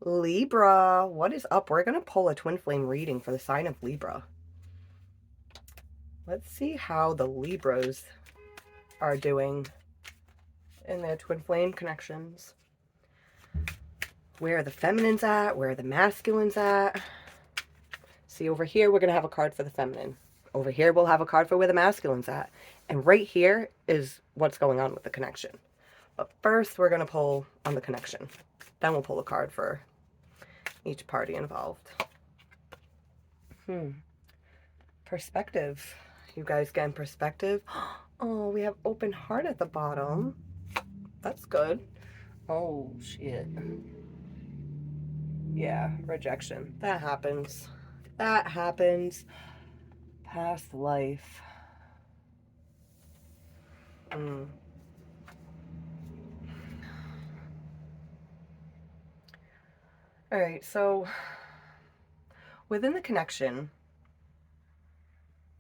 Libra, what is up? We're going to pull a twin flame reading for the sign of Libra. Let's see how the Libras are doing in their twin flame connections. Where are the feminines at? Where are the masculines at? See, over here, we're going to have a card for the feminine. Over here, we'll have a card for where the masculine's at. And right here is what's going on with the connection. But first, we're going to pull on the connection. Then we'll pull a card for each party involved. Perspective. You guys getting perspective? Oh, we have open heart at the bottom. That's good. Oh, shit. Yeah, rejection. That happens. That happens. Past life. All right, so within the connection,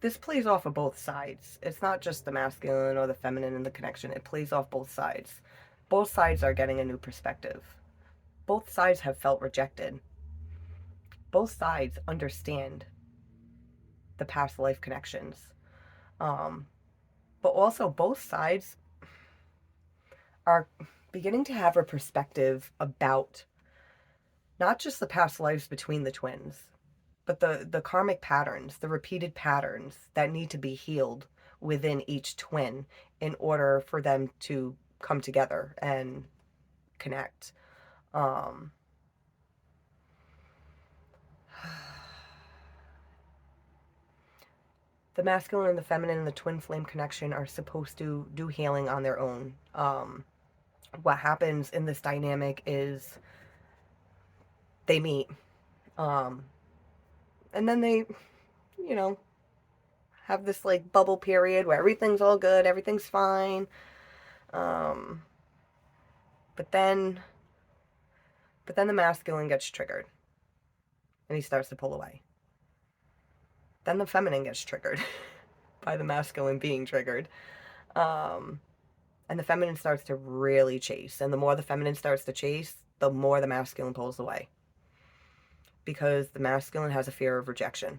this plays off of both sides. It's not just the masculine or the feminine in the connection. It plays off both sides. Both sides are getting a new perspective. Both sides have felt rejected. Both sides understand the past life connections. But also both sides are beginning to have a perspective about not just the past lives between the twins, but the karmic patterns, the repeated patterns that need to be healed within each twin in order for them to come together and connect. The masculine and the feminine and the twin flame connection are supposed to do healing on their own. What happens in this dynamic is they meet, and then they, you know, have this like bubble period where everything's all good, everything's fine. But then the masculine gets triggered and he starts to pull away. Then the feminine gets triggered by the masculine being triggered. And the feminine starts to really chase. And the more the feminine starts to chase, the more the masculine pulls away. Because the masculine has a fear of rejection.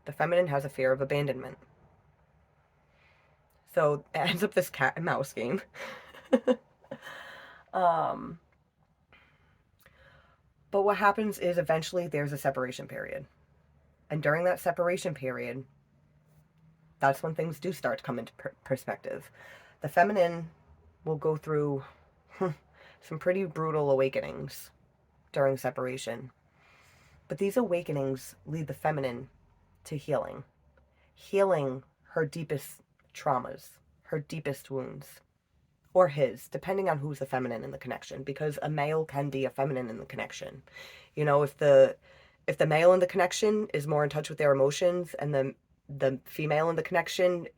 The feminine has a fear of abandonment. So it ends up this cat and mouse game. But what happens is eventually there's a separation period. And during that separation period, that's when things do start to come into perspective. The feminine will go through some pretty brutal awakenings during separation. But these awakenings lead the feminine to healing. Healing her deepest traumas, her deepest wounds. Or his, depending on who's the feminine in the connection. Because a male can be a feminine in the connection. You know, if the male in the connection is more in touch with their emotions and the female in the connection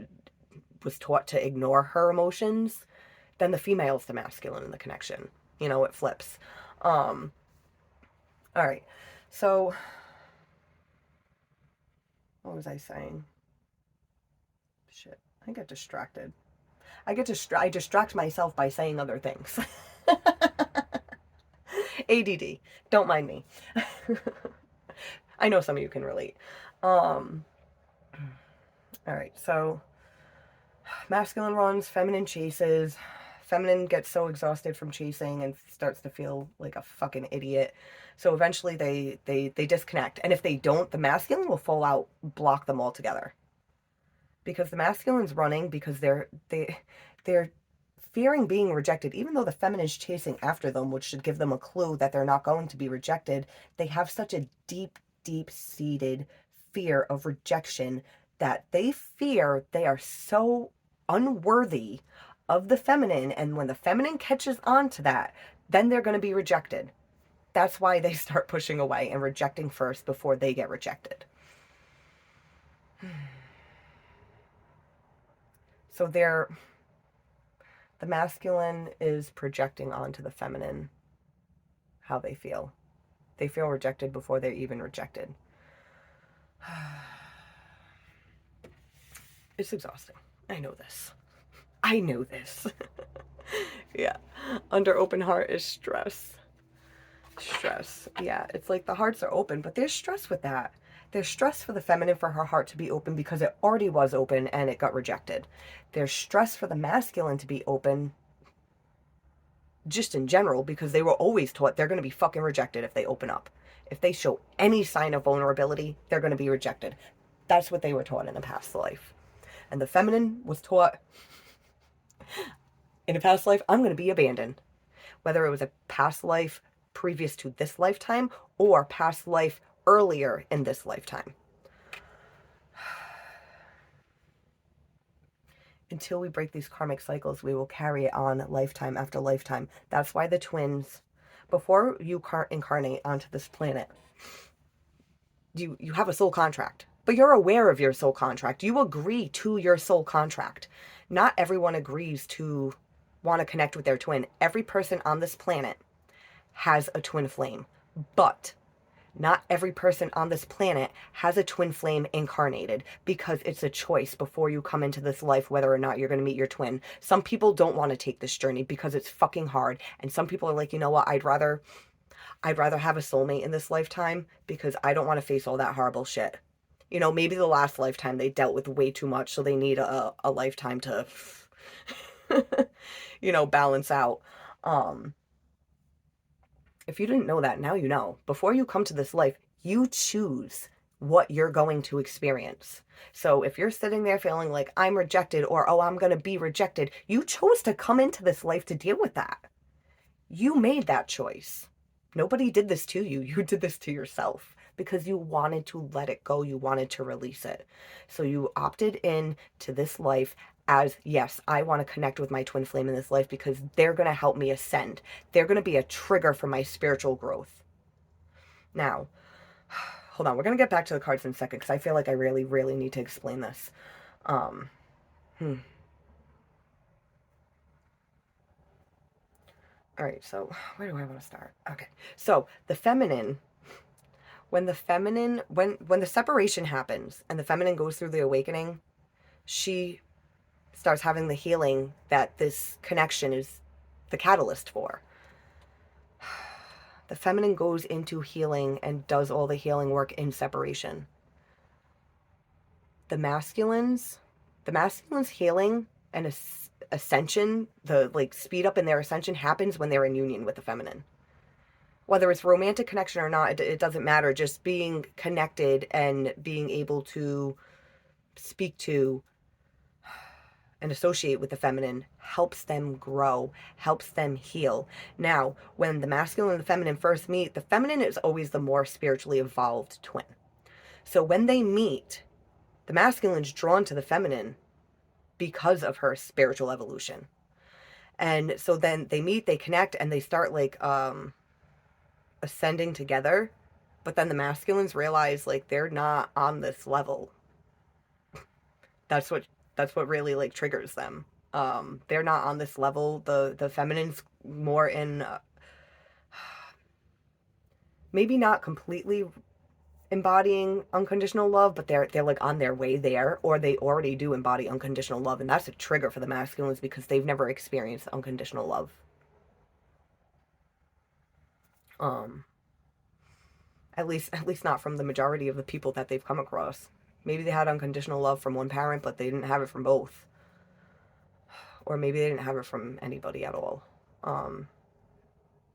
was taught to ignore her emotions, then the female is the masculine in the connection. You know, it flips. All right. So, what was I saying? Shit. I get distracted. I distract myself by saying other things. ADD. Don't mind me. I know some of you can relate. All right, so masculine runs, feminine chases. Feminine gets so exhausted from chasing and starts to feel like a fucking idiot. So eventually they disconnect. And if they don't, the masculine will full out block them altogether. Because the masculine's running because they're fearing being rejected, even though the feminine's chasing after them, which should give them a clue that they're not going to be rejected. They have such a deep-seated fear of rejection that they fear they are so unworthy of the feminine, and when the feminine catches on to that, then they're going to be rejected. That's why they start pushing away and rejecting first before they get rejected. So the masculine is projecting onto the feminine how they feel. They feel rejected before they're even rejected. It's exhausting. I know this. I know this. Yeah. Under open heart is stress. Stress. Yeah, it's like the hearts are open, but there's stress with that. There's stress for the feminine for her heart to be open because it already was open and it got rejected. There's stress for the masculine to be open just in general because they were always taught they're going to be fucking rejected if they open up. If they show any sign of vulnerability, they're going to be rejected. That's what they were taught in a past life. And the feminine was taught in a past life, I'm going to be abandoned. Whether it was a past life previous to this lifetime or past life earlier in this lifetime. Until we break these karmic cycles, we will carry it on lifetime after lifetime. That's why the twins, before you incarnate onto this planet, you have a soul contract, but you're aware of your soul contract. You agree to your soul contract. Not everyone agrees to want to connect with their twin. Every person on this planet has a twin flame, but not every person on this planet has a twin flame incarnated because it's a choice before you come into this life whether or not you're going to meet your twin. Some people don't want to take this journey because it's fucking hard, and some people are like, you know what, I'd rather have a soulmate in this lifetime because I don't want to face all that horrible shit. You know, maybe the last lifetime they dealt with way too much, so they need a lifetime to, you know, balance out. If you didn't know that, now you know. Before you come to this life, you choose what you're going to experience. So if you're sitting there feeling like I'm rejected or, oh, I'm going to be rejected, you chose to come into this life to deal with that. You made that choice. Nobody did this to you. You did this to yourself because you wanted to let it go. You wanted to release it. So you opted in to this life as, yes, I want to connect with my twin flame in this life because they're going to help me ascend. They're going to be a trigger for my spiritual growth. Now, hold on. We're going to get back to the cards in a second because I feel like I really, really need to explain this. All right, so where do I want to start? Okay, so the feminine, when the separation happens and the feminine goes through the awakening, she starts having the healing that this connection is the catalyst for. The feminine goes into healing and does all the healing work in separation. The masculines healing and ascension, the like speed up in their ascension happens when they're in union with the feminine. Whether it's romantic connection or not, it doesn't matter. Just being connected and being able to speak to and associate with the feminine helps them grow, helps them heal. Now, when the masculine and the feminine first meet, the feminine is always the more spiritually evolved twin. So when they meet, the masculine's drawn to the feminine because of her spiritual evolution. And so then they meet, they connect, and they start like ascending together. But then the masculines realize like they're not on this level. That's what really like triggers them. They're not on this level. The feminine's more in maybe not completely embodying unconditional love, but they're like on their way there, or they already do embody unconditional love, and that's a trigger for the masculines because they've never experienced unconditional love. At least not from the majority of the people that they've come across. Maybe they had unconditional love from one parent, but they didn't have it from both. Or maybe they didn't have it from anybody at all.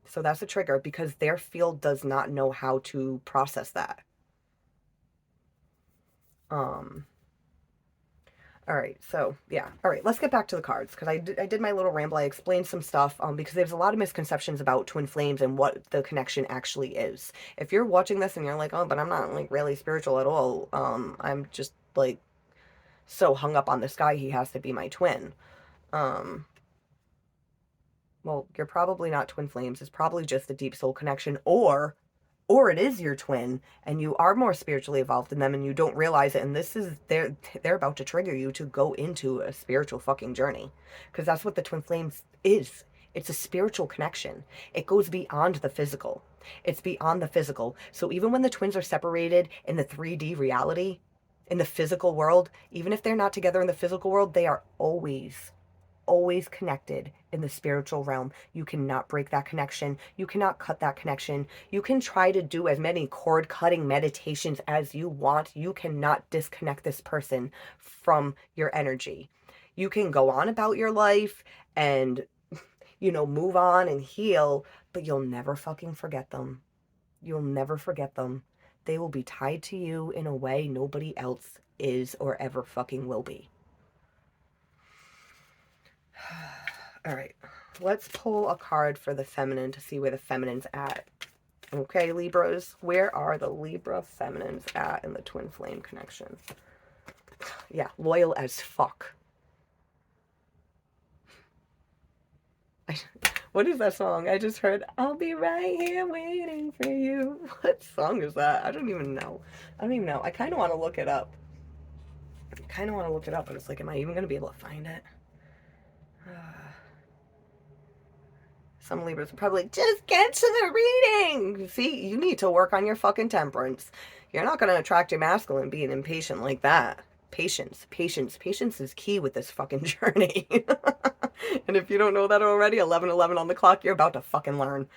So that's a trigger because their field does not know how to process that. All right, so yeah. All right, let's get back to the cards because I did my little ramble. I explained some stuff because there's a lot of misconceptions about twin flames and what the connection actually is. If you're watching this and you're like, oh, but I'm not like really spiritual at all. I'm just like so hung up on this guy. He has to be my twin. Well, you're probably not twin flames. It's probably just a deep soul connection, or it is your twin and you are more spiritually evolved than them and you don't realize it, and this is they're about to trigger you to go into a spiritual fucking journey, because that's what the twin flames is. It's a spiritual connection. It goes beyond the physical. It's beyond the physical. So even when the twins are separated in the 3D reality, in the physical world, even if they're not together in the physical world, they are always always connected in the spiritual realm. You cannot break that connection. You cannot cut that connection. You can try to do as many cord cutting meditations as you want. You cannot disconnect this person from your energy. You can go on about your life and, move on and heal, but you'll never fucking forget them. You'll never forget them. They will be tied to you in a way nobody else is or ever fucking will be. All right, let's pull a card for the feminine to see where the feminine's at. Okay, Libras, where are the Libra feminines at in the twin flame connection? Yeah, loyal as fuck. What is that song? I just heard, I'll be right here waiting for you. What song is that? I don't even know. I kind of want to look it up. But it's like, am I even going to be able to find it? Some Libras are probably like, just get to the reading. See, you need to work on your fucking temperance. You're not going to attract your masculine being impatient like that. Patience is key with this fucking journey. And if you don't know that already, 11:11 on the clock, you're about to fucking learn.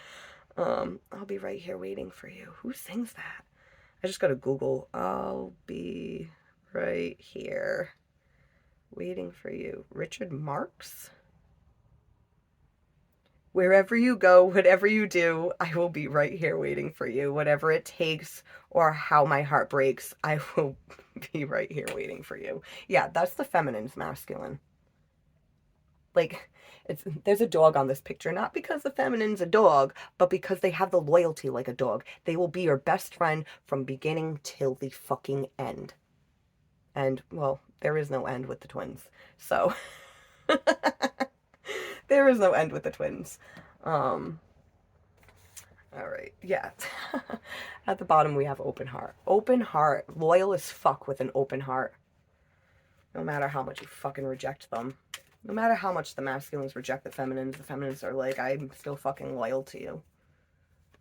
I'll be right here waiting for you. Who sings that? I just gotta Google. I'll be right here waiting for you. Richard Marx? Wherever you go, whatever you do, I will be right here waiting for you. Whatever it takes or how my heart breaks, I will be right here waiting for you. Yeah, that's the feminine's masculine. Like, there's a dog on this picture, not because the feminine's a dog, but because they have the loyalty like a dog. They will be your best friend from beginning till the fucking end. And, well, there is no end with the twins. So, there is no end with the twins. All right, yeah. At the bottom, we have open heart. Open heart, loyal as fuck with an open heart. No matter how much you fucking reject them. No matter how much the masculines reject the feminines are like, I'm still fucking loyal to you.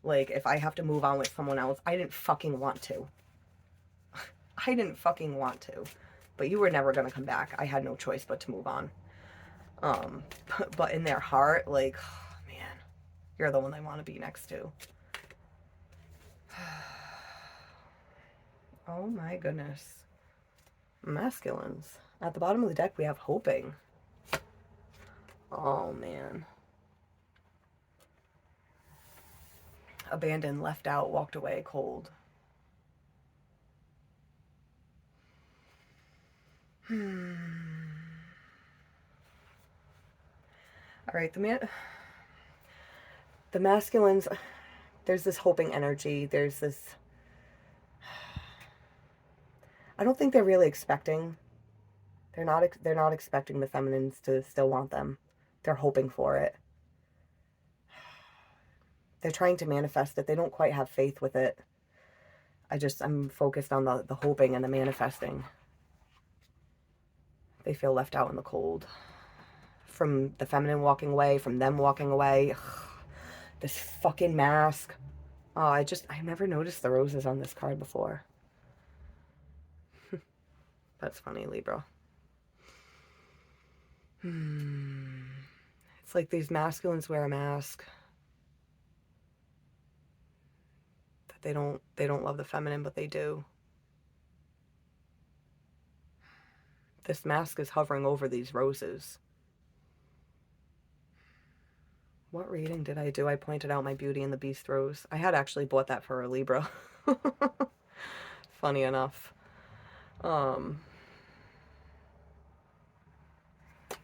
Like, if I have to move on with someone else, I didn't fucking want to. I didn't fucking want to. But you were never gonna come back. I had no choice but to move on. But in their heart, like, oh, man, you're the one they want to be next to. Oh my goodness. Masculines. At the bottom of the deck, we have hoping. Oh, man. Abandoned, left out, walked away, cold. All right, the masculines, there's this hoping energy. There's this... I don't think they're really expecting. They're not expecting the feminines to still want them. They're hoping for it. They're trying to manifest it. They don't quite have faith with it. I'm focused on the hoping and the manifesting. They feel left out in the cold. From the feminine walking away, from them walking away. This fucking mask. Oh, I've never noticed the roses on this card before. That's funny, Libra. It's like these masculines wear a mask. That they don't love the feminine, but they do. This mask is hovering over these roses. What reading did I do? I pointed out my Beauty and the Beast rose. I had actually bought that for a Libra. Funny enough.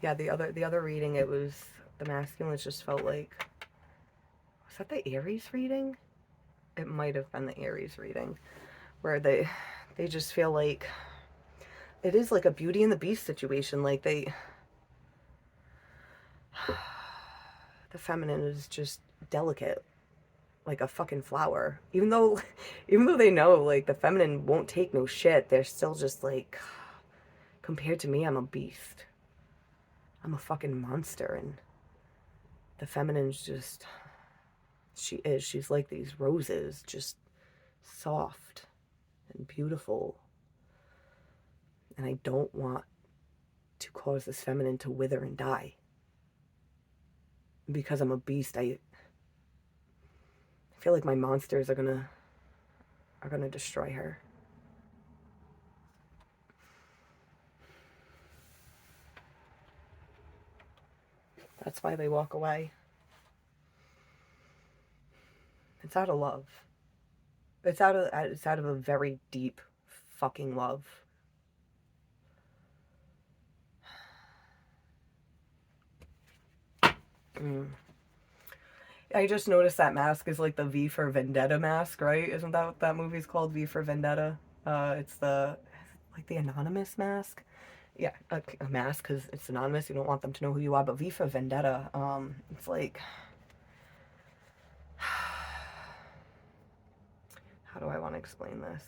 Yeah, the other reading, it was the masculines just felt like, was that the Aries reading? It might have been the Aries reading, where they just feel like it is like a Beauty and the Beast situation. Like the feminine is just delicate, like a fucking flower. Even though they know like the feminine won't take no shit, they're still just like, compared to me, I'm a beast. I'm a fucking monster. And the feminine's just, she's like these roses, just soft and beautiful. And I don't want to cause this feminine to wither and die. because I'm a beast, I feel like my monsters are gonna destroy her. That's why they walk away. It's out of love. It's out of a very deep fucking love. Mm. I just noticed that mask is like the V for Vendetta mask, right? Isn't that what that movie's called? V for Vendetta. It's the like the anonymous mask. Yeah, a mask because it's anonymous. You don't want them to know who you are. But V for Vendetta. It's like, how do I want to explain this?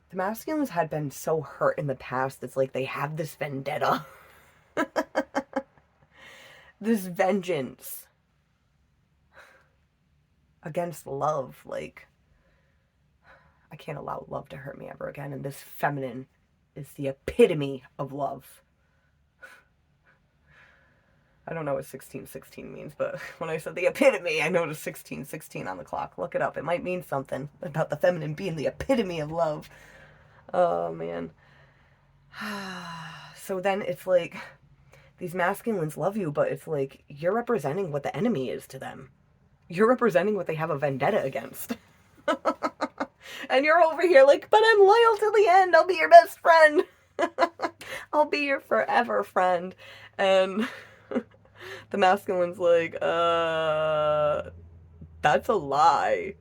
The masculines had been so hurt in the past. It's like they have this vendetta, this vengeance against love. Like, I can't allow love to hurt me ever again. And this feminine is the epitome of love. I don't know what 1616 means, but when I said the epitome, I noticed 1616 on the clock. Look it up. It might mean something about the feminine being the epitome of love. Oh, man. So then it's like these masculines love you, but it's like you're representing what the enemy is to them. You're representing what they have a vendetta against. And you're over here like, but I'm loyal to the end. I'll be your best friend. I'll be your forever friend. And the masculine's like, that's a lie.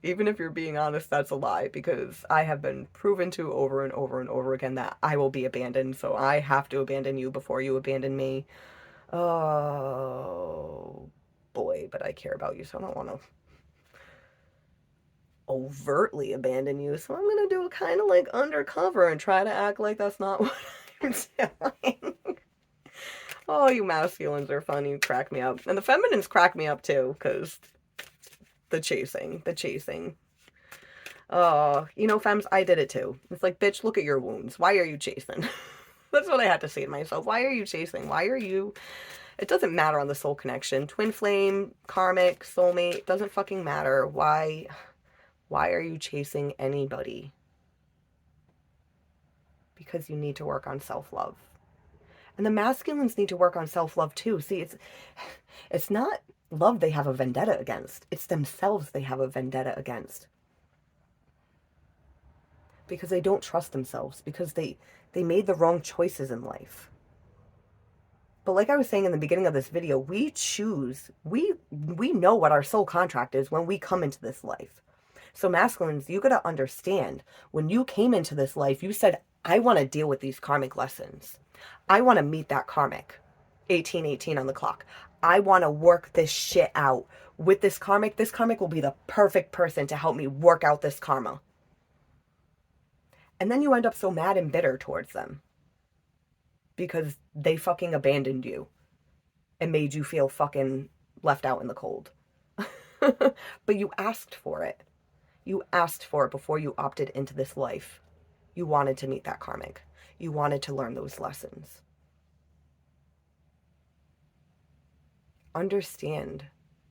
Even if you're being honest, that's a lie, because I have been proven to over and over and over again that I will be abandoned, so I have to abandon you before you abandon me. Oh, boy, but I care about you, so I don't want to overtly abandon you, so I'm going to do it kind of like undercover and try to act like that's not what I'm doing. Oh, you masculines are funny. You crack me up. And the feminines crack me up too, because the chasing. Oh, femmes, I did it too. It's like, bitch, look at your wounds. Why are you chasing? That's what I had to say to myself. Why are you chasing? Why are you... It doesn't matter on the soul connection. Twin flame, karmic, soulmate, doesn't fucking matter. Why are you chasing anybody? Because you need to work on self-love. And the masculines need to work on self-love too. See, it's not love they have a vendetta against. It's themselves they have a vendetta against. Because they don't trust themselves. Because they made the wrong choices in life. But like I was saying in the beginning of this video, we choose, we know what our soul contract is when we come into this life. So masculines, you got to understand, when you came into this life, you said, I want to deal with these karmic lessons. I want to meet that karmic. 1818 on the clock. I want to work this shit out with this karmic. This karmic will be the perfect person to help me work out this karma. And then you end up so mad and bitter towards them because they fucking abandoned you and made you feel fucking left out in the cold. But you asked for it. You asked for it before you opted into this life. You wanted to meet that karmic. You wanted to learn those lessons. Understand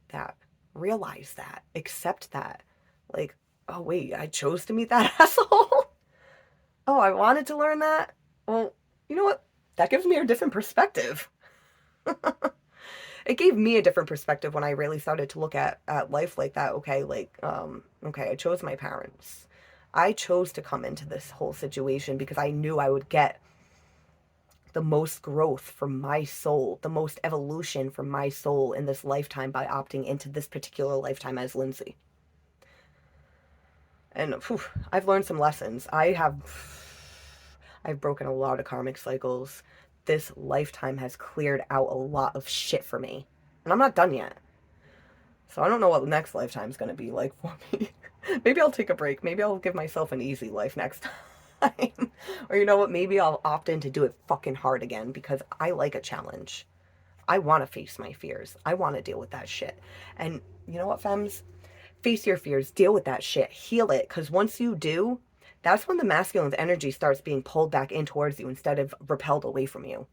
that. Realize that. Accept that. Like, oh wait, I chose to meet that asshole? Oh, I wanted to learn that? Well, you know what? That gives me a different perspective. It gave me a different perspective when I really started to look at life like that. Okay, like, okay, I chose my parents. I chose to come into this whole situation because I knew I would get the most growth from my soul, the most evolution from my soul in this lifetime by opting into this particular lifetime as Lindsay. And I've learned some lessons. I've broken a lot of karmic cycles. This lifetime has cleared out a lot of shit for me. And I'm not done yet. So I don't know what the next lifetime's going to be like for me. Maybe I'll take a break. Maybe I'll give myself an easy life next time. Or you know what? Maybe I'll opt in to do it fucking hard again because I like a challenge. I want to face my fears. I want to deal with that shit. And you know what, femmes? face your fears, deal with that shit, heal it. Because once you do, that's when the masculine's energy starts being pulled back in towards you instead of repelled away from you.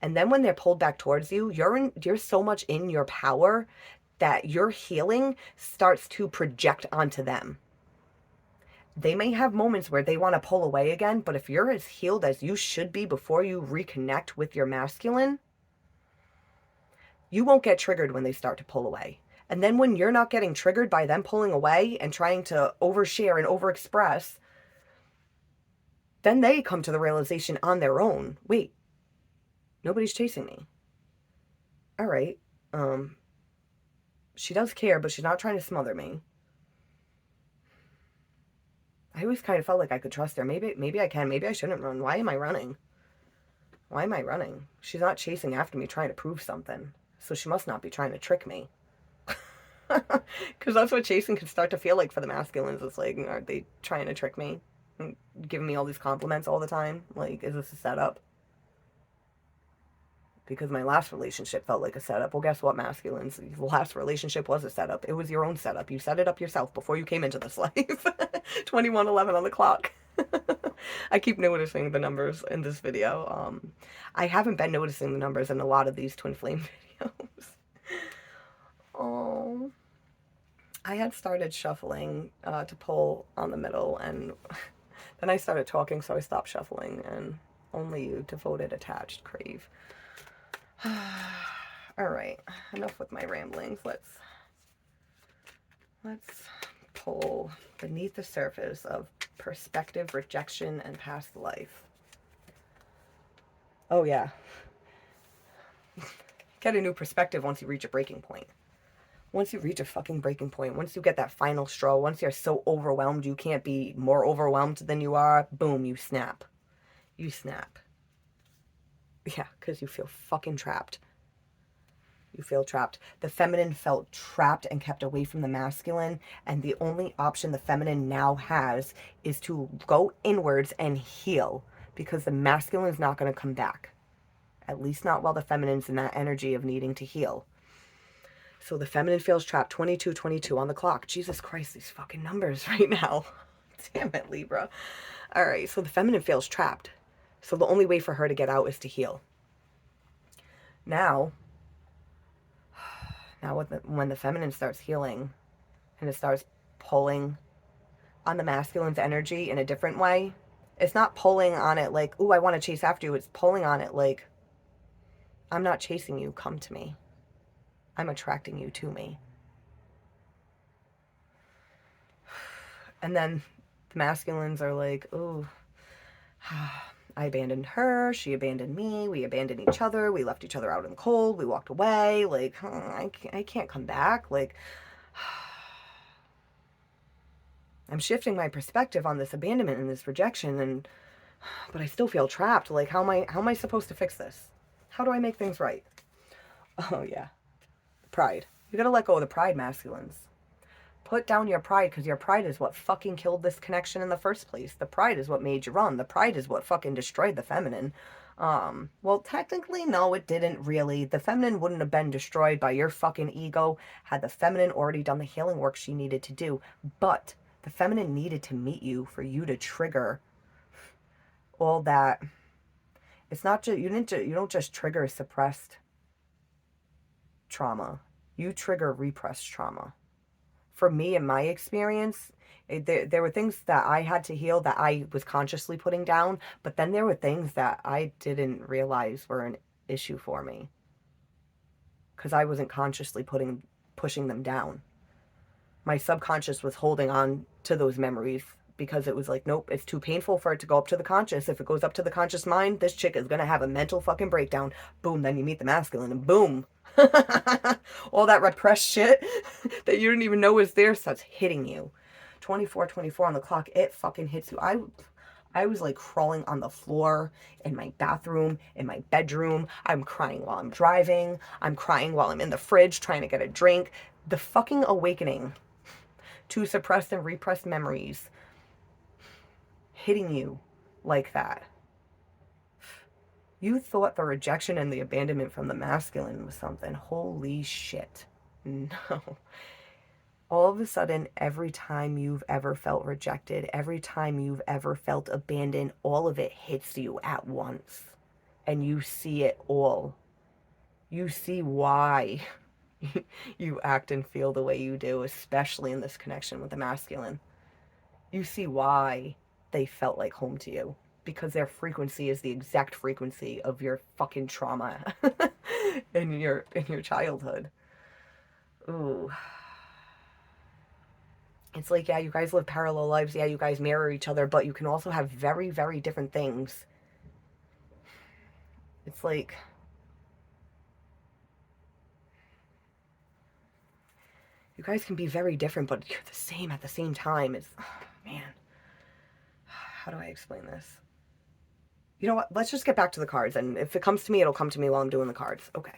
And then when they're pulled back towards you, you're so much in your power that your healing starts to project onto them. They may have moments where they want to pull away again, but if you're as healed as you should be before you reconnect with your masculine, you won't get triggered when they start to pull away. And then when you're not getting triggered by them pulling away and trying to overshare and overexpress, then they come to the realization on their own, wait, nobody's chasing me. All right, she does care, but she's not trying to smother me. I always kind of felt like I could trust her. Maybe I can. Maybe I shouldn't run. Why am I running? Why am I running? She's not chasing after me trying to prove something. So she must not be trying to trick me. Because that's what chasing can start to feel like for the masculines. It's like, are they trying to trick me? And giving me all these compliments all the time? Like, is this a setup? Because my last relationship felt like a setup. Well, guess what, masculines? The last relationship was a setup. It was your own setup. You set it up yourself before you came into this life. 21:11 on the clock. I keep noticing the numbers in this video. I haven't been noticing the numbers in a lot of these twin flame videos. Oh, I had started shuffling to pull on the middle, and then I started talking, so I stopped shuffling, and only you, devoted, attached, crave. All right, enough with my ramblings. Let's pull beneath the surface of perspective, rejection, and past life. Oh yeah. Get a new perspective once you reach a breaking point. Once you reach a fucking breaking point, once you get that final straw, once you're so overwhelmed you can't be more overwhelmed than you are, boom, you snap. You snap. Yeah, because you feel fucking trapped. You feel trapped. The feminine felt trapped and kept away from the masculine, and the only option the feminine now has is to go inwards and heal, because the masculine is not going to come back. At least not while the feminine's in that energy of needing to heal. So the feminine feels trapped. 22:22 on the clock. Jesus Christ, these fucking numbers right now. Damn it, Libra. All right, so the feminine feels trapped. So the only way for her to get out is to heal. Now when the feminine starts healing and it starts pulling on the masculine's energy in a different way, it's not pulling on it like, ooh, I want to chase after you. It's pulling on it like, I'm not chasing you. Come to me. I'm attracting you to me. And then the masculines are like, ooh, I abandoned her, she abandoned me, we abandoned each other, we left each other out in the cold, we walked away, like, I can't come back, like, I'm shifting my perspective on this abandonment and this rejection, but I still feel trapped. Like, how am I supposed to fix this? How do I make things right? Oh yeah, pride. You gotta let go of the pride, masculines. Put down your pride, because your pride is what fucking killed this connection in the first place. The pride is what made you run. The pride is what fucking destroyed the feminine. Well, technically, no, it didn't really. The feminine wouldn't have been destroyed by your fucking ego had the feminine already done the healing work she needed to do. But the feminine needed to meet you for you to trigger all that. It's not just, you don't just trigger suppressed trauma. You trigger repressed trauma. For me, in my experience, there were things that I had to heal that I was consciously putting down, but then there were things that I didn't realize were an issue for me because I wasn't consciously pushing them down. My subconscious was holding on to those memories because it was like, nope, it's too painful for it to go up to the conscious. If it goes up to the conscious mind, this chick is going to have a mental fucking breakdown. Boom, then you meet the masculine and boom. All that repressed shit that you didn't even know was there starts hitting you. 24:24 on the clock, it fucking hits you. I was like crawling on the floor in my bathroom, in my bedroom. I'm crying while I'm driving. I'm crying while I'm in the fridge trying to get a drink. The fucking awakening to suppressed and repressed memories hitting you like that. You thought the rejection and the abandonment from the masculine was something. Holy shit. No. All of a sudden, every time you've ever felt rejected, every time you've ever felt abandoned, all of it hits you at once. And you see it all. You see why you act and feel the way you do, especially in this connection with the masculine. You see why they felt like home to you. Because their frequency is the exact frequency of your fucking trauma in your childhood. Ooh. It's like, yeah, you guys live parallel lives. Yeah, you guys mirror each other, but you can also have very, very different things. It's like, you guys can be very different, but you're the same at the same time. It's, oh, man. How do I explain this? You know what? Let's just get back to the cards. And if it comes to me, it'll come to me while I'm doing the cards. Okay.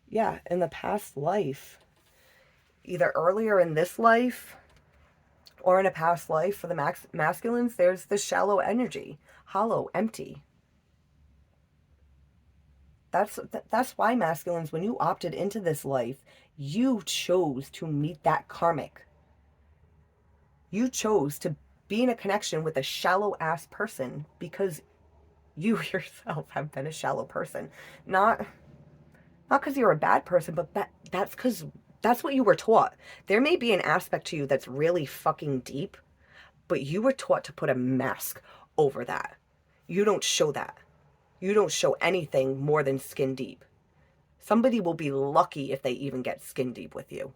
Yeah, in the past life, either earlier in this life or in a past life for the masculines, there's this shallow energy, hollow, empty. That's why masculines, when you opted into this life, you chose to meet that karmic. You chose to be in a connection with a shallow ass person because you yourself have been a shallow person. Not because you're a bad person, but that's because that's what you were taught. There may be an aspect to you that's really fucking deep, but you were taught to put a mask over that. You don't show that. You don't show anything more than skin deep. Somebody will be lucky if they even get skin deep with you.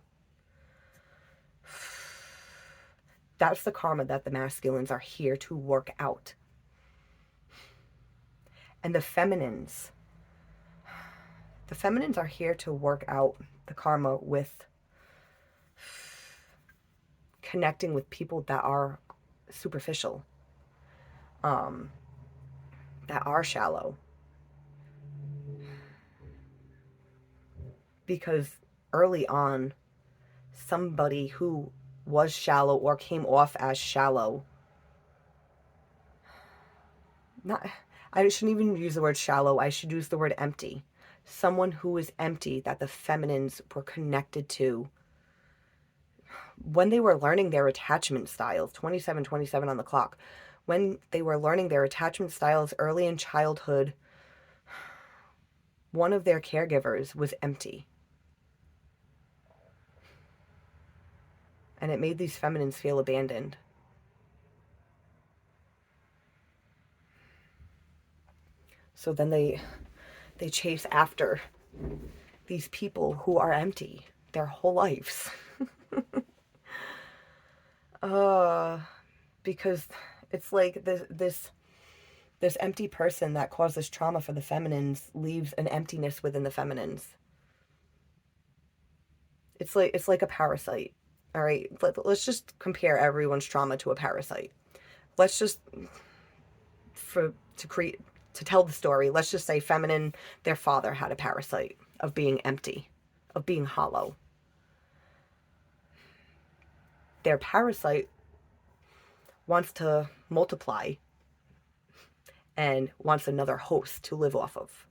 That's the karma that the masculines are here to work out. And the feminines are here to work out the karma with connecting with people that are superficial, that are shallow. Because early on, somebody who was shallow or came off as shallow, I shouldn't even use the word shallow, I should use the word empty. Someone who is empty that the feminines were connected to when they were learning their attachment styles, 27 on the clock, when they were learning their attachment styles early in childhood, one of their caregivers was empty. And it made these feminines feel abandoned. So then they chase after these people who are empty their whole lives. Because it's like this empty person that causes trauma for the feminines leaves an emptiness within the feminines. It's like a parasite. All right, let's just compare everyone's trauma to a parasite. Let's just to tell the story, let's just say feminine, their father had a parasite of being empty, of being hollow. Their parasite wants to multiply and wants another host to live off of.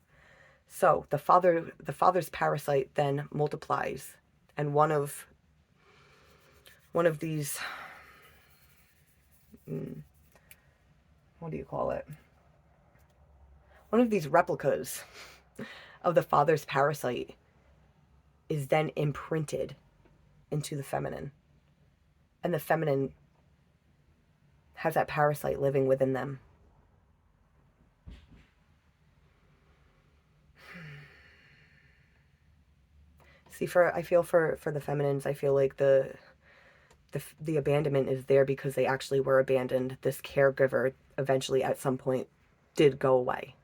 So the father's parasite then multiplies, and one of these, what do you call it? One of these replicas of the father's parasite is then imprinted into the feminine. And the feminine has that parasite living within them. See, I feel for the feminines, I feel like the abandonment is there because they actually were abandoned. This caregiver eventually at some point did go away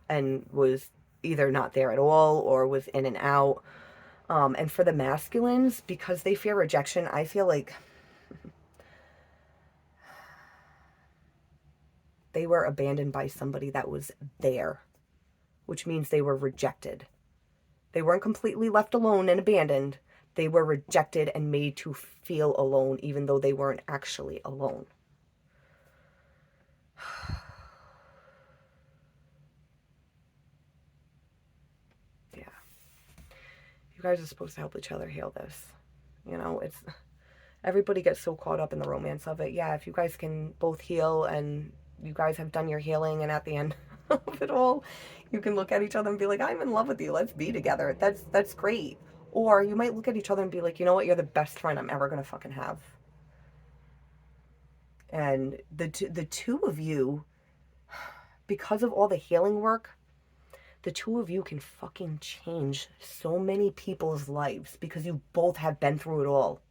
and was either not there at all or was in and out. And for the masculines, because they fear rejection, I feel like they were abandoned by somebody that was there, which means they were rejected. They weren't completely left alone and abandoned. They were rejected and made to feel alone, even though they weren't actually alone. Yeah. You guys are supposed to help each other heal this. You know, it's everybody gets so caught up in the romance of it. Yeah, if you guys can both heal and you guys have done your healing, and at the end of it all, you can look at each other and be like, I'm in love with you. Let's be together. That's great. Or you might look at each other and be like, you know what? You're the best friend I'm ever gonna fucking have. And the two of you, because of all the healing work, the two of you can fucking change so many people's lives because you both have been through it all.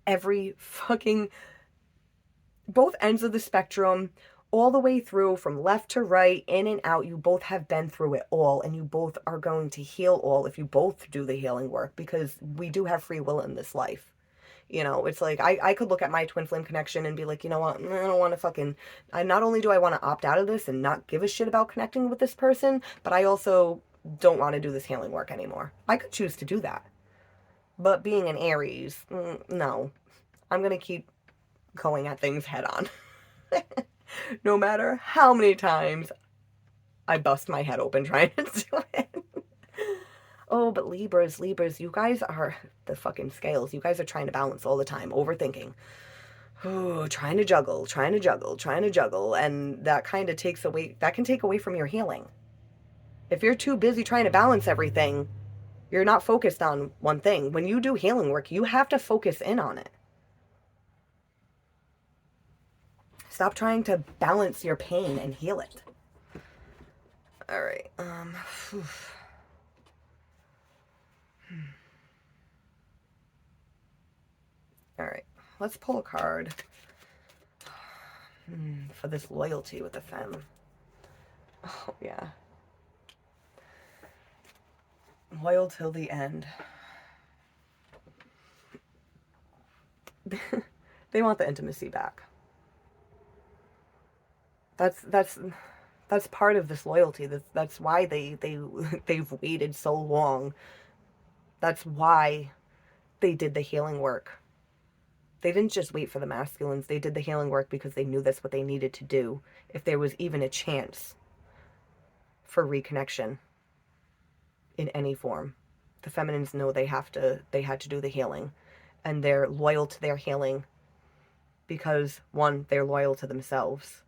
Every fucking, both ends of the spectrum, all the way through from left to right, in and out, you both have been through it all, and you both are going to heal all if you both do the healing work, because we do have free will in this life. You know, it's like I could look at my twin flame connection and be like, you know what, I don't want to fucking, I not only do I want to opt out of this and not give a shit about connecting with this person, but I also don't want to do this healing work anymore. I could choose to do that. But being an Aries, no. I'm going to keep going at things head on. No matter how many times I bust my head open trying to do it. Oh, but Libras, you guys are the fucking scales. You guys are trying to balance all the time, overthinking. Oh, trying to juggle, and that kind of takes away, that can take away from your healing. If you're too busy trying to balance everything, you're not focused on one thing. When you do healing work, you have to focus in on it. Stop trying to balance your pain and heal it. All right. All right. Let's pull a card for this loyalty with the femme. Oh, yeah. Loyal till the end. They want the intimacy back. That's part of this loyalty. That's why they've waited so long. That's why they did the healing work. They didn't just wait for the masculines. They did the healing work because they knew that's what they needed to do if there was even a chance for reconnection in any form. The feminines know they had to do the healing, and they're loyal to their healing because, one, they're loyal to themselves.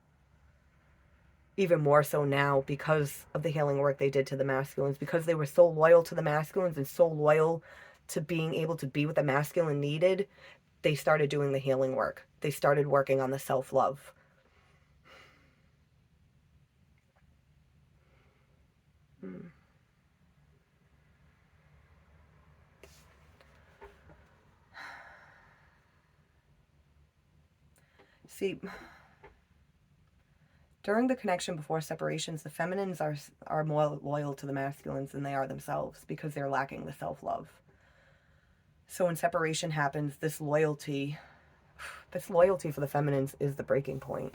Even more so now because of the healing work they did to the masculines, because they were so loyal to the masculines and so loyal to being able to be what the masculine needed, they started doing the healing work. They started working on the self-love. See, during the connection before separations, the feminines are more loyal to the masculines than they are themselves because they're lacking the self-love. So when separation happens, this loyalty for the feminines is the breaking point.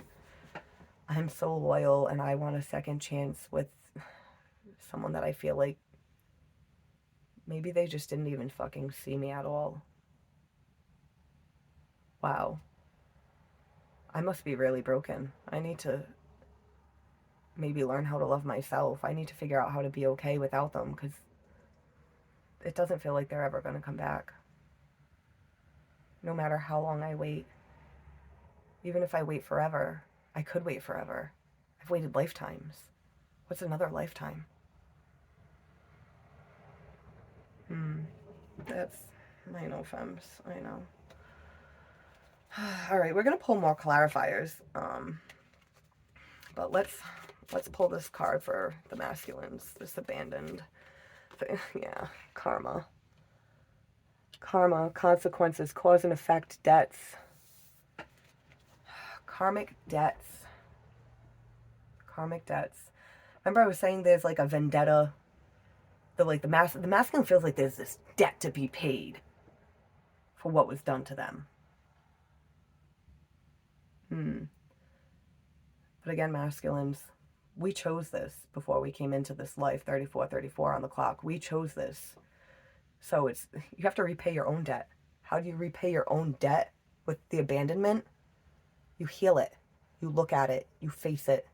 I'm so loyal and I want a second chance with someone that I feel like maybe they just didn't even fucking see me at all. Wow. I must be really broken. I need to maybe learn how to love myself. I need to figure out how to be okay without them, because it doesn't feel like they're ever going to come back. No matter how long I wait. Even if I wait forever, I could wait forever. I've waited lifetimes. What's another lifetime? That's, I know, femmes. I know. All right, we're going to pull more clarifiers. But let's pull this card for the masculines. This abandoned thing. Yeah, karma. Karma, consequences, cause and effect, debts. Karmic debts. Karmic debts. Remember I was saying there's like a vendetta. The masculine feels like there's this debt to be paid for what was done to them. But again, masculines, we chose this before we came into this life. 34 on the clock. We chose this. So you have to repay your own debt. How do you repay your own debt with the abandonment? You heal it. You look at it. You face it.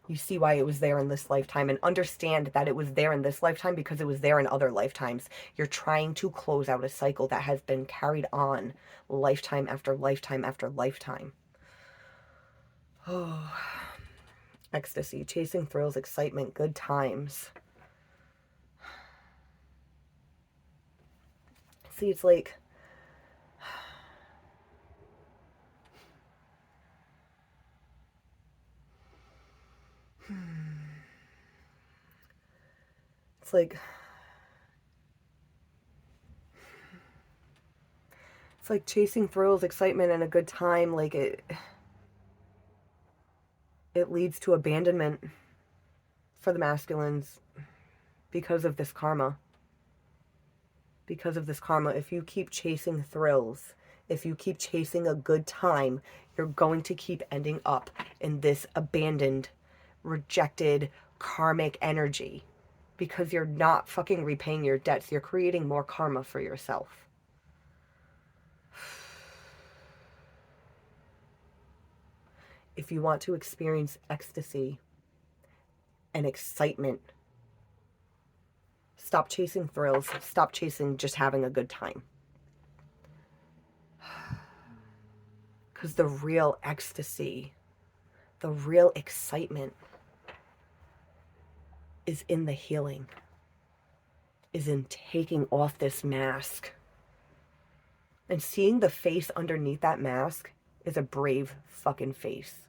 You see why it was there in this lifetime, and understand that it was there in this lifetime because it was there in other lifetimes. You're trying to close out a cycle that has been carried on lifetime after lifetime after lifetime. Oh, ecstasy, chasing thrills, excitement, good times. See, it's like, it's like, it's like chasing thrills, excitement, and a good time. Like it leads to abandonment for the masculines because of this karma. Because of this karma, if you keep chasing thrills, if you keep chasing a good time, you're going to keep ending up in this abandoned, rejected, karmic energy because you're not fucking repaying your debts. You're creating more karma for yourself. If you want to experience ecstasy and excitement, stop chasing thrills. Stop chasing just having a good time. Because the real ecstasy, the real excitement is in the healing, is in taking off this mask. And seeing the face underneath that mask is a brave fucking face.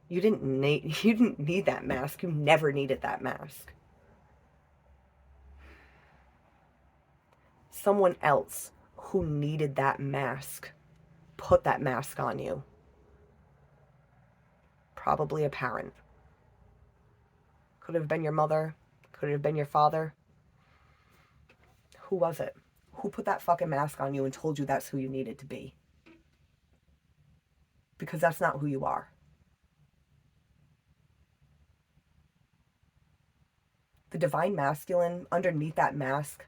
You didn't need that mask. You never needed that mask. Someone else who needed that mask put that mask on you. Probably a parent. Could have been your mother. Could have been your father. Who was it? Who put that fucking mask on you and told you that's who you needed to be? Because that's not who you are. The divine masculine underneath that mask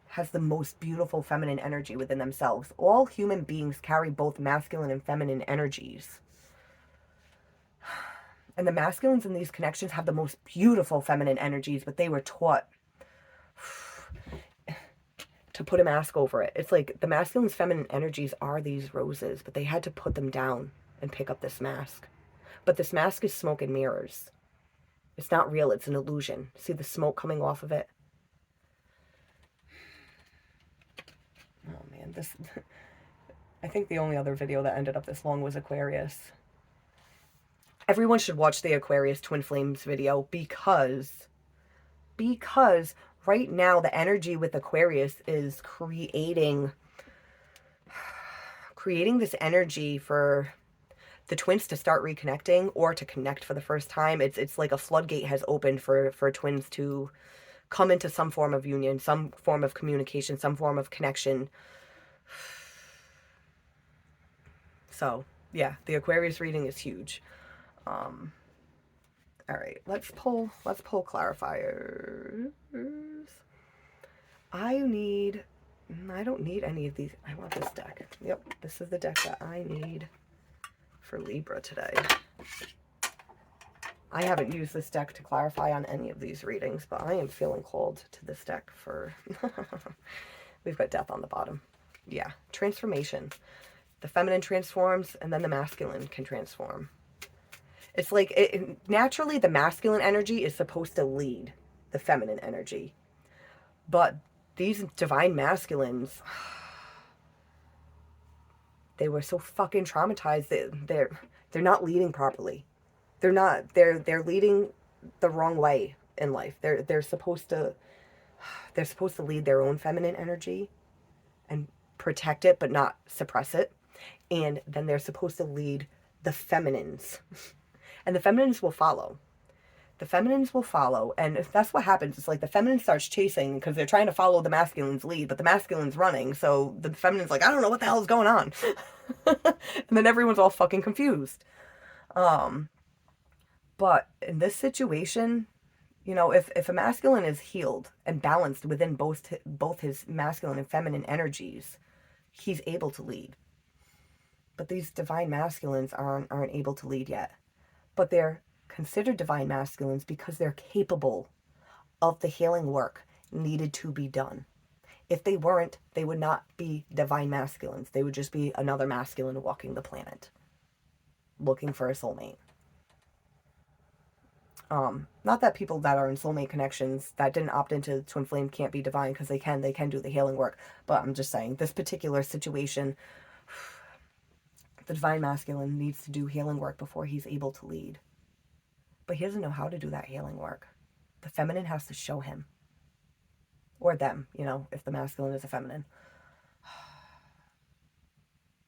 has the most beautiful feminine energy within themselves. All human beings carry both masculine and feminine energies. And the masculines in these connections have the most beautiful feminine energies, but they were taught to put a mask over it. It's like the masculine's feminine energies are these roses, but they had to put them down and pick up this mask. But this mask is smoke and mirrors. It's not real, it's an illusion. See the smoke coming off of it? Oh man, this... I think the only other video that ended up this long was Aquarius. Everyone should watch the Aquarius Twin Flames video because right now the energy with Aquarius is creating this energy for the twins to start reconnecting or to connect for the first time. It's like a floodgate has opened for twins to come into some form of union, some form of communication, some form of connection. So yeah, the Aquarius reading is huge. All right, let's pull clarifiers. I don't need any of these. I want this deck. Yep, this is the deck that I need for Libra today. I haven't used this deck to clarify on any of these readings, but I am feeling called to this deck for... We've got death on the bottom. Yeah, transformation. The feminine transforms, and then the masculine can transform. It's like, naturally, the masculine energy is supposed to lead the feminine energy. But these divine masculines, they were so fucking traumatized that they're not leading properly. They're leading the wrong way in life. They're supposed to lead their own feminine energy and protect it but not suppress it. And then they're supposed to lead the feminines. And the feminines will follow. The feminines will follow. And if that's what happens, it's like the feminine starts chasing because they're trying to follow the masculine's lead, but the masculine's running. So the feminine's like, I don't know what the hell is going on. And then everyone's all fucking confused. But in this situation, you know, if a masculine is healed and balanced within both his masculine and feminine energies, he's able to lead. But these divine masculines aren't able to lead yet. But they're considered divine masculines because they're capable of the healing work needed to be done. If they weren't, they would not be divine masculines. They would just be another masculine walking the planet, looking for a soulmate. Not that people that are in soulmate connections that didn't opt into twin flame can't be divine, because they can do the healing work. But I'm just saying, this particular situation, the divine masculine needs to do healing work before he's able to lead. But he doesn't know how to do that healing work. The feminine has to show him. Or them, you know, if the masculine is a feminine.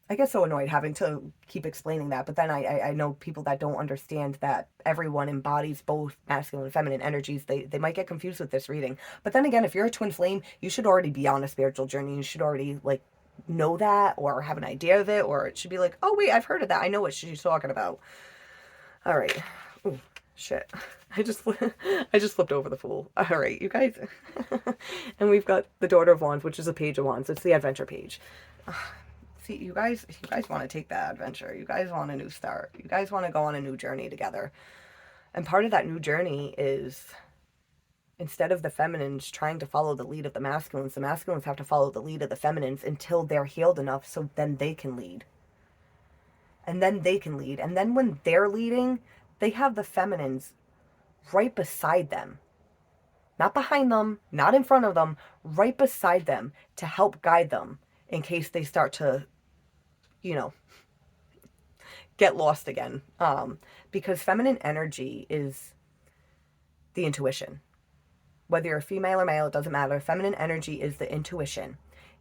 I get so annoyed having to keep explaining that, but then I know people that don't understand that everyone embodies both masculine and feminine energies. They might get confused with this reading. But then again, if you're a twin flame, you should already be on a spiritual journey. You should already, like, know that or have an idea of it, or it should be like, oh, wait, I've heard of that. I know what she's talking about. All right. Ooh, shit. I just flipped over the Fool. All right, you guys. And we've got the Daughter of Wands, which is a Page of Wands. It's the adventure page. See, you guys want to take that adventure. You guys want a new start. You guys want to go on a new journey together. And part of that new journey is, instead of the feminines trying to follow the lead of the masculines have to follow the lead of the feminines until they're healed enough, so then they can lead. And then they can lead. And then when they're leading, they have the feminines right beside them. Not behind them, not in front of them, right beside them to help guide them in case they start to, you know, get lost again. Because feminine energy is the intuition. Whether you're a female or male, it doesn't matter. Feminine energy is the intuition.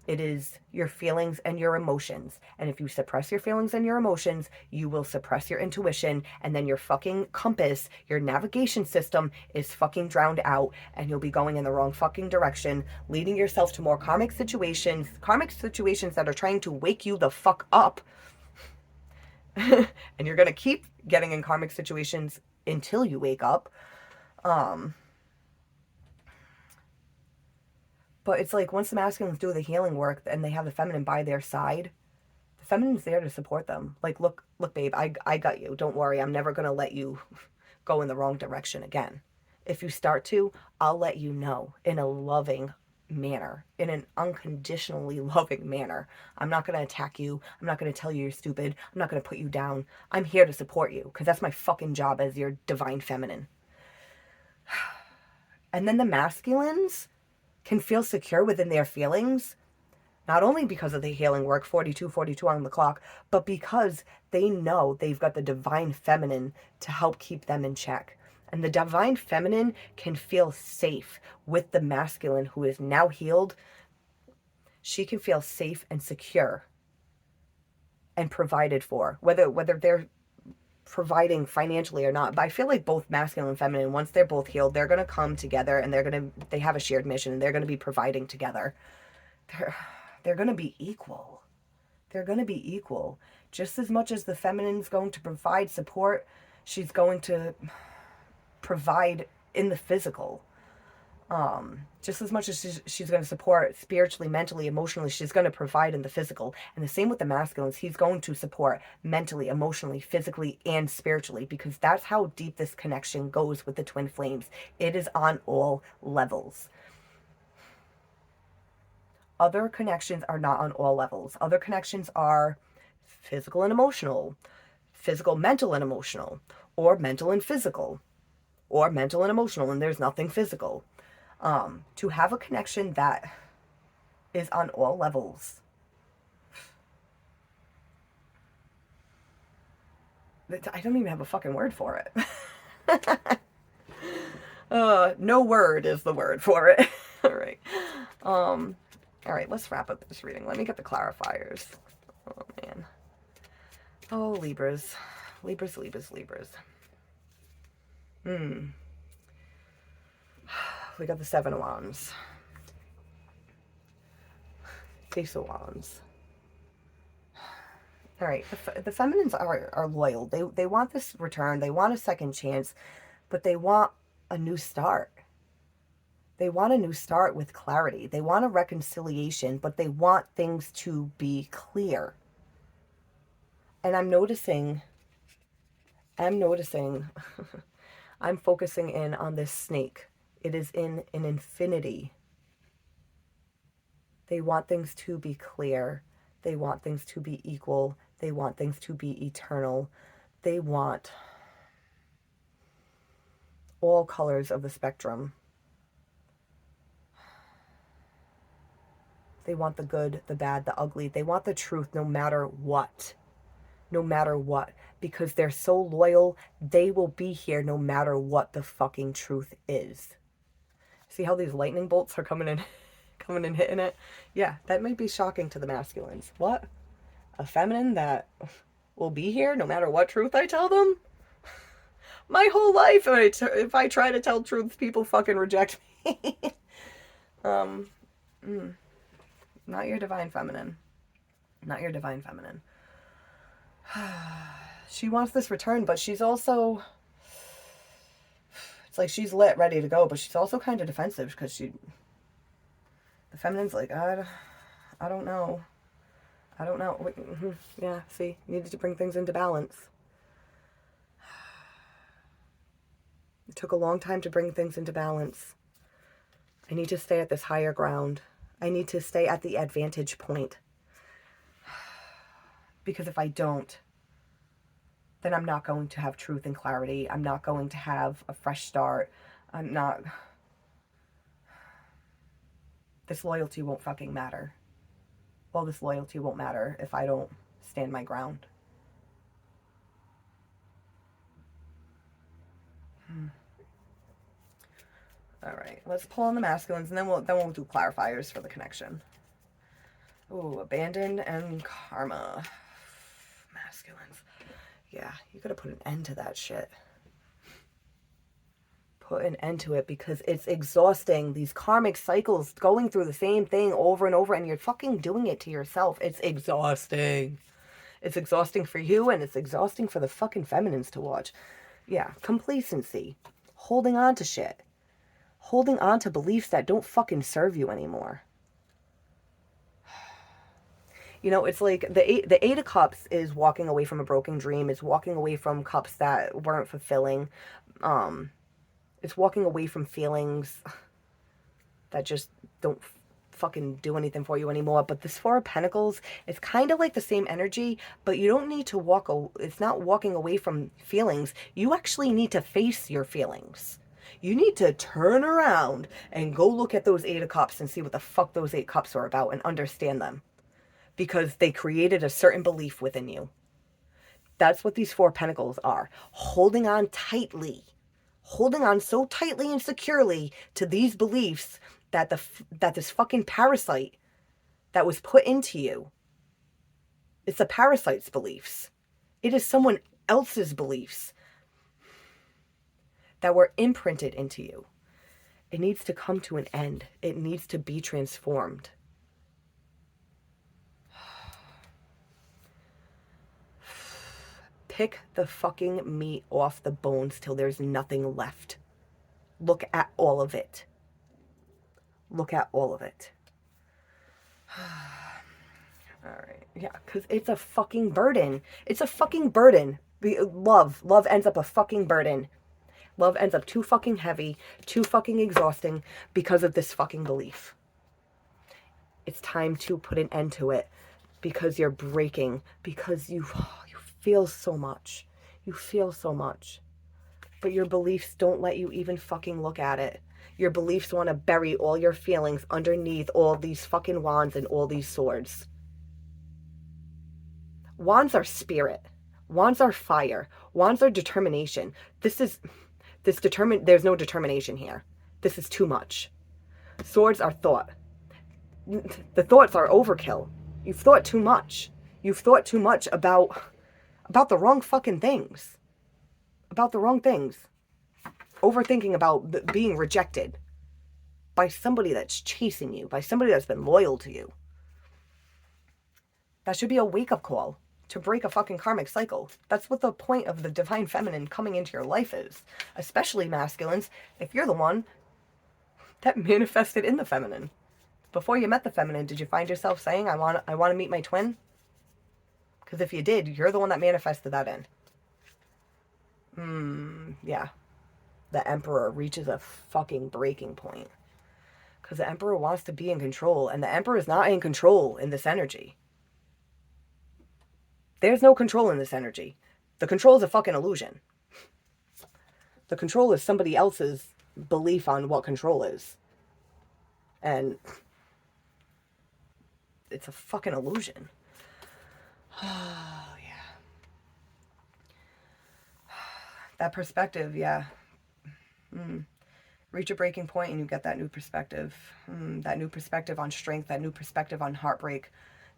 It is your feelings and your emotions. And if you suppress your feelings and your emotions, you will suppress your intuition. And then your fucking compass, your navigation system is fucking drowned out. And you'll be going in the wrong fucking direction, leading yourself to more karmic situations that are trying to wake you the fuck up. And you're going to keep getting in karmic situations until you wake up. But it's like, once the masculines do the healing work and they have the feminine by their side, the feminine's there to support them. Like, look, babe, I got you. Don't worry. I'm never going to let you go in the wrong direction again. If you start to, I'll let you know in a loving manner, in an unconditionally loving manner. I'm not going to attack you. I'm not going to tell you you're stupid. I'm not going to put you down. I'm here to support you, because that's my fucking job as your divine feminine. And then the masculines can feel secure within their feelings, not only because of the healing work, 42 on the clock, but because they know they've got the divine feminine to help keep them in check. And the divine feminine can feel safe with the masculine who is now healed. She can feel safe and secure and provided for, whether they're providing financially or not. But I feel like both masculine and feminine, once they're both healed, they're going to come together and they have a shared mission, and they're going to be providing together. They're going to be equal. They're going to be equal. Just as much as the feminine's going to provide support, she's going to provide in the physical. Just as much as she's going to support spiritually, mentally, emotionally, she's going to provide in the physical. And the same with the masculines. He's going to support mentally, emotionally, physically, and spiritually, because that's how deep this connection goes with the twin flames. It is on all levels. Other connections are not on all levels. Other connections are physical and emotional, physical, mental, and emotional, or mental and physical, or mental and emotional, and there's nothing physical. To have a connection that is on all levels. I don't even have a fucking word for it. No word is the word for it. All right. All right, let's wrap up this reading. Let me get the clarifiers. Oh, man. Oh, Libras. Libras. We got the Seven of Wands. Ace of Wands. All right, the feminines are loyal. They want this return. They want a second chance, but they want a new start. They want a new start with clarity. They want a reconciliation, but they want things to be clear. And I'm noticing, I'm I'm focusing in on this snake. It is in an infinity. They want things to be clear. They want things to be equal. They want things to be eternal. They want all colors of the spectrum. They want the good, the bad, the ugly. They want the truth no matter what. No matter what. Because they're so loyal, they will be here no matter what the fucking truth is. See how these lightning bolts are coming in, coming and hitting it? Yeah, that might be shocking to the masculines. What? A feminine that will be here no matter what truth I tell them? My whole life, if I try to tell truths, people fucking reject me. um, not your divine feminine. Not your divine feminine. She wants this return, but she's also... It's like she's lit, ready to go, but she's also kind of defensive because she... The feminine's like, I don't know. I don't know. Yeah, see, needed to bring things into balance. It took a long time to bring things into balance. I need to stay at this higher ground. I need to stay at the advantage point. Because if I don't, then I'm not going to have truth and clarity. I'm not going to have a fresh start. I'm not... This loyalty won't fucking matter. Well, this loyalty won't matter if I don't stand my ground. All right, let's pull on the masculines, and then we'll do clarifiers for the connection. Ooh, abandon and karma. Masculines. Yeah, you gotta put an end to that shit. Put an end to it because it's exhausting. These karmic cycles, going through the same thing over and over, and you're fucking doing it to yourself. It's exhausting. It's exhausting for you, and it's exhausting for the fucking feminines to watch. Yeah, complacency. Holding on to shit. Holding on to beliefs that don't fucking serve you anymore. You know, it's like the Eight of Cups is walking away from a broken dream. It's walking away from cups that weren't fulfilling. It's walking away from feelings that just don't fucking do anything for you anymore. But this Four of Pentacles, it's kind of like the same energy, but you don't need to it's not walking away from feelings. You actually need to face your feelings. You need to turn around and go look at those Eight of Cups and see what the fuck those Eight Cups are about and understand them. Because they created a certain belief within you. That's what these Four of Pentacles are. Holding on tightly. Holding on so tightly and securely to these beliefs that this fucking parasite that was put into you. It's a parasite's beliefs. It is someone else's beliefs that were imprinted into you. It needs to come to an end. It needs to be transformed. Pick the fucking meat off the bones till there's nothing left. Look at all of it. Look at all of it. All right. Yeah, because it's a fucking burden. It's a fucking burden. Love ends up a fucking burden. Love ends up too fucking heavy, too fucking exhausting because of this fucking belief. It's time to put an end to it because you're breaking, because you feel so much. You feel so much. But your beliefs don't let you even fucking look at it. Your beliefs want to bury all your feelings underneath all these fucking wands and all these swords. Wands are spirit. Wands are fire. Wands are determination. There's no determination here. This is too much. Swords are thought. The thoughts are overkill. You've thought too much. You've thought too much about the wrong fucking things. About the wrong things. Overthinking about being rejected by somebody that's chasing you, by somebody that's been loyal to you. That should be a wake-up call to break a fucking karmic cycle. That's what the point of the divine feminine coming into your life is. Especially masculines, if you're the one that manifested in the feminine. Before you met the feminine, did you find yourself saying, I want to meet my twin? Because if you did, you're the one that manifested that in. Yeah. The Emperor reaches a fucking breaking point. Because the Emperor wants to be in control, and the Emperor is not in control in this energy. There's no control in this energy. The control is a fucking illusion. The control is somebody else's belief on what control is. And it's a fucking illusion. Oh, yeah. That perspective, yeah. Reach a breaking point and you get that new perspective. That new perspective on strength, that new perspective on heartbreak,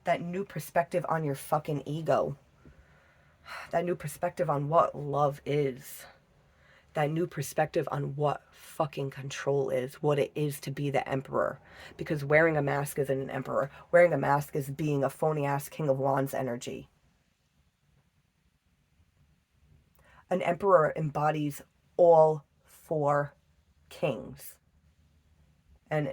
that new perspective on your fucking ego, that new perspective on what love is, that new perspective on what fucking control is, what it is to be the Emperor. Because wearing a mask isn't an Emperor. Wearing a mask is being a phony ass King of Wands energy. An Emperor embodies all four kings. And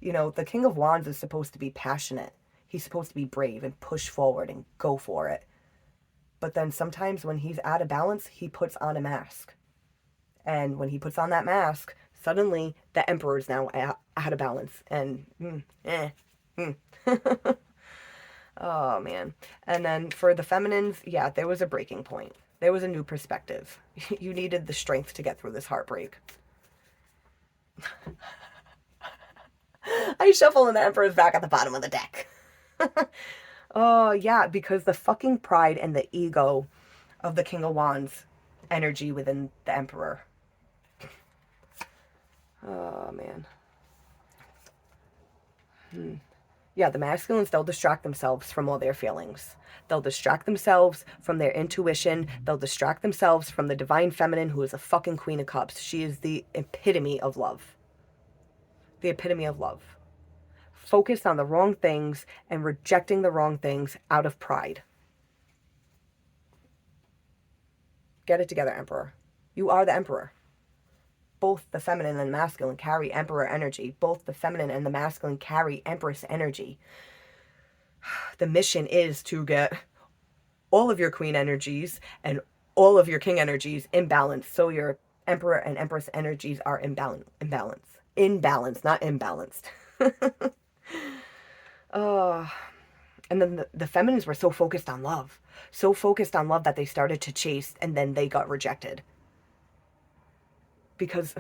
you know, the King of Wands is supposed to be passionate. He's supposed to be brave and push forward and go for it. But then sometimes when he's out of balance, he puts on a mask. And when he puts on that mask, suddenly the Emperor is now out of balance. And, oh, man. And then for the feminines, yeah, there was a breaking point. There was a new perspective. You needed the strength to get through this heartbreak. I shuffle and the Emperor's back at the bottom of the deck. Oh, yeah, because the fucking pride and the ego of the King of Wands energy within the Emperor. Oh, man. Yeah, the masculines, they'll distract themselves from all their feelings. They'll distract themselves from their intuition. They'll distract themselves from the divine feminine, who is a fucking Queen of Cups. She is the epitome of love. The epitome of love. Focused on the wrong things and rejecting the wrong things out of pride. Get it together, Emperor. You are the Emperor. Both the feminine and the masculine carry Emperor energy. Both the feminine and the masculine carry Empress energy. The mission is to get all of your Queen energies and all of your King energies in balance, so your Emperor and Empress energies are in balance. In balance, not imbalanced. Oh. And then the feminines were so focused on love. So focused on love that they started to chase, and then they got rejected. Because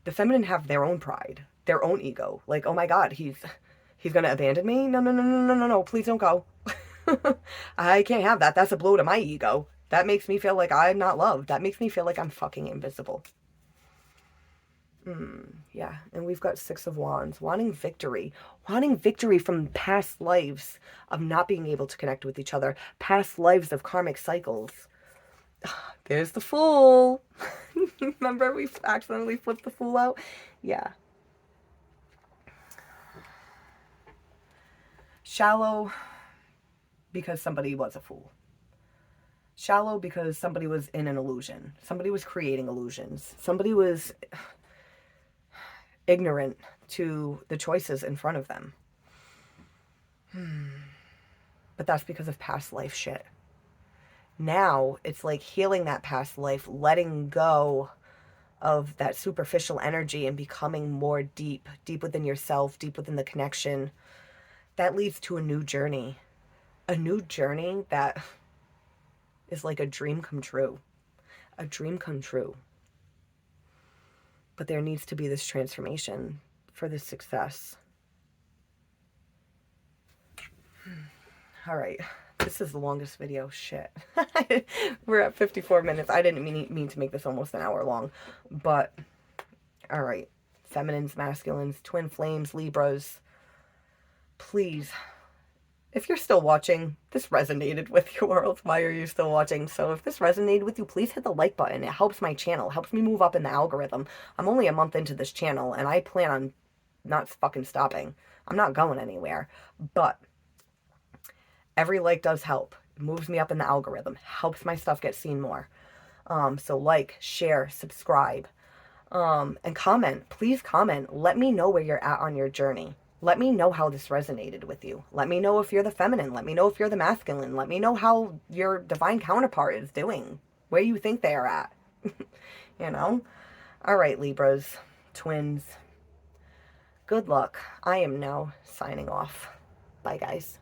the feminine have their own pride, their own ego. Like, oh my God, he's going to abandon me? No, please don't go. I can't have that. That's a blow to my ego. That makes me feel like I'm not loved. That makes me feel like I'm fucking invisible. Yeah, and we've got Six of Wands, wanting victory from past lives of not being able to connect with each other, past lives of karmic cycles. There's the Fool. Remember we accidentally flipped the Fool out? Yeah. Shallow because somebody was a fool. Shallow because somebody was in an illusion. Somebody was creating illusions. Somebody was ignorant to the choices in front of them. But that's because of past life shit. Now it's like healing that past life, letting go of that superficial energy and becoming more deep within yourself, deep within the connection. That leads to a new journey that is like a dream come true. A dream come true. But there needs to be this transformation for this success. All right. This is the longest video. Shit. We're at 54 minutes. I didn't mean to make this almost an hour long. But, all right. Feminines, masculines, twin flames, Libras. Please, if you're still watching, this resonated with you, world. Why are you still watching? So if this resonated with you, please hit the like button. It helps my channel. Helps me move up in the algorithm. I'm only a month into this channel, and I plan on not fucking stopping. I'm not going anywhere. But every like does help. It moves me up in the algorithm. Helps my stuff get seen more. So like, share, subscribe, and comment. Please comment. Let me know where you're at on your journey. Let me know how this resonated with you. Let me know if you're the feminine. Let me know if you're the masculine. Let me know how your divine counterpart is doing, where you think they are at. You know? All right, Libras, twins. Good luck. I am now signing off. Bye, guys.